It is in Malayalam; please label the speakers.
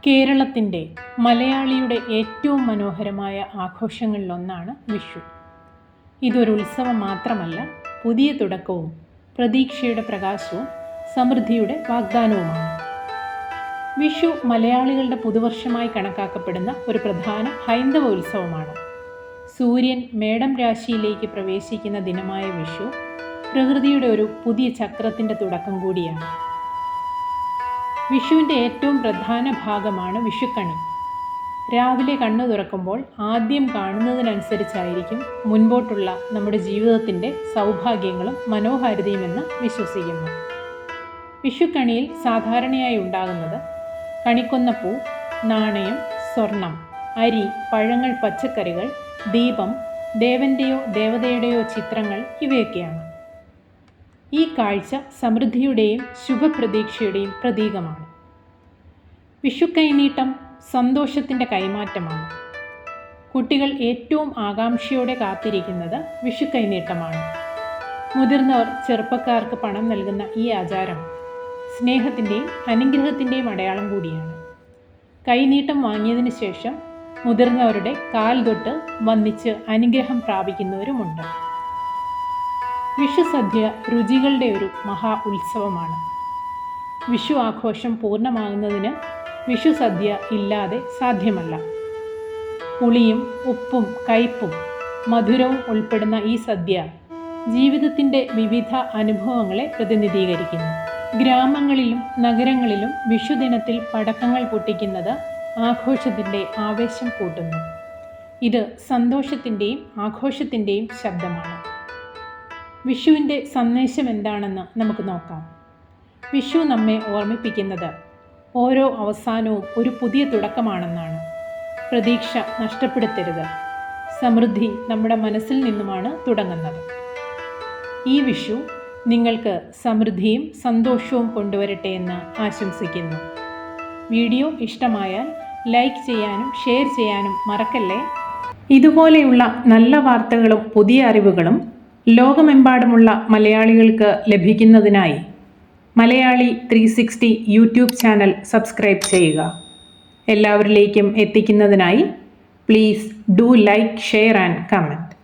Speaker 1: കേരളത്തിൻ്റെ മലയാളിയുടെ ഏറ്റവും മനോഹരമായ ആഘോഷങ്ങളിലൊന്നാണ് വിഷു. ഇതൊരു ഉത്സവം മാത്രമല്ല, പുതിയ തുടക്കവും പ്രതീക്ഷയുടെ പ്രകാശവും സമൃദ്ധിയുടെ വാഗ്ദാനവുമാണ്. വിഷു മലയാളികളുടെ പുതുവർഷമായി കണക്കാക്കപ്പെടുന്ന ഒരു പ്രധാന ഹൈന്ദവ ഉത്സവമാണ്. സൂര്യൻ മേടം രാശിയിലേക്ക് പ്രവേശിക്കുന്ന ദിനമായ വിഷു പ്രകൃതിയുടെ ഒരു പുതിയ ചക്രത്തിൻ്റെ തുടക്കം കൂടിയാണ്. വിഷുവിൻ്റെ ഏറ്റവും പ്രധാന ഭാഗമാണ് വിഷുക്കണി. രാവിലെ കണ്ണു തുറക്കുമ്പോൾ ആദ്യം കാണുന്നതിനനുസരിച്ചായിരിക്കും മുൻപോട്ടുള്ള നമ്മുടെ ജീവിതത്തിൻ്റെ സൗഭാഗ്യങ്ങളും മനോഹാരിതയുമെന്ന് വിശ്വസിക്കുന്നു. വിഷുക്കണിയിൽ സാധാരണയായി ഉണ്ടാകുന്നത് കണിക്കൊന്നപ്പൂ, നാണയം, സ്വർണം, അരി, പഴങ്ങൾ, പച്ചക്കറികൾ, ദീപം, ദേവൻ്റെയോ ദേവതയുടെയോ ചിത്രങ്ങൾ ഇവയൊക്കെയാണ്. ഈ കാഴ്ച സമൃദ്ധിയുടെയും ശുഭപ്രതീക്ഷയുടെയും പ്രതീകമാണ്. വിഷുക്കൈനീട്ടം സന്തോഷത്തിൻ്റെ കൈമാറ്റമാണ്. കുട്ടികൾ ഏറ്റവും ആകാംക്ഷയോടെ കാത്തിരിക്കുന്നത് വിഷുക്കൈനീട്ടമാണ്. മുതിർന്നവർ ചെറുപ്പക്കാർക്ക് പണം നൽകുന്ന ഈ ആചാരം സ്നേഹത്തിൻ്റെയും അനുഗ്രഹത്തിൻ്റെയും അടയാളം കൂടിയാണ്. കൈനീട്ടം വാങ്ങിയതിന് ശേഷം മുതിർന്നവരുടെ കാൽ തൊട്ട് വന്ദിച്ച് അനുഗ്രഹം പ്രാപിക്കുന്നവരുമുണ്ട്. വിഷു സദ്യ രുചികളുടെ ഒരു മഹാ ഉത്സവമാണ്. വിഷു ആഘോഷം പൂർണ്ണമാകുന്നതിന് വിഷു സദ്യ ഇല്ലാതെ സാധ്യമല്ല. പുളിയും ഉപ്പും കയ്പും മധുരവും ഉൾപ്പെടുന്ന ഈ സദ്യ ജീവിതത്തിൻ്റെ വിവിധ അനുഭവങ്ങളെ പ്രതിനിധീകരിക്കുന്നു. ഗ്രാമങ്ങളിലും നഗരങ്ങളിലും വിഷുദിനത്തിൽ പടക്കങ്ങൾ പൊട്ടിക്കുന്നത് ആഘോഷത്തിൻ്റെ ആവേശം കൂട്ടുന്നു. ഇത് സന്തോഷത്തിൻ്റെയും ആഘോഷത്തിൻ്റെയും ശബ്ദമാണ്. വിഷുവിൻ്റെ സന്ദേശം എന്താണെന്ന് നമുക്ക് നോക്കാം. വിഷു നമ്മെ ഓർമ്മിപ്പിക്കുന്നത് ഓരോ അവസാനവും ഒരു പുതിയ തുടക്കമാണെന്നാണ്. പ്രതീക്ഷ നഷ്ടപ്പെടുത്തരുത്. സമൃദ്ധി നമ്മുടെ മനസ്സിൽ നിന്നുമാണ് തുടങ്ങുന്നത്. ഈ വിഷു നിങ്ങൾക്ക് സമൃദ്ധിയും സന്തോഷവും കൊണ്ടുവരട്ടെ എന്ന് ആശംസിക്കുന്നു. വീഡിയോ ഇഷ്ടമായാൽ ലൈക്ക് ചെയ്യാനും ഷെയർ ചെയ്യാനും മറക്കല്ലേ. ഇതുപോലെയുള്ള നല്ല വാർത്തകളും പുതിയ അറിവുകളും ലോകമെമ്പാടുമുള്ള മലയാളികൾക്ക് ലഭിക്കുന്നതിനായി മലയാളി 360 യൂട്യൂബ് ചാനൽ സബ്സ്ക്രൈബ് ചെയ്യുക. എല്ലാവരിലേക്കും എത്തിക്കുന്നതിനായി please do like, share and comment.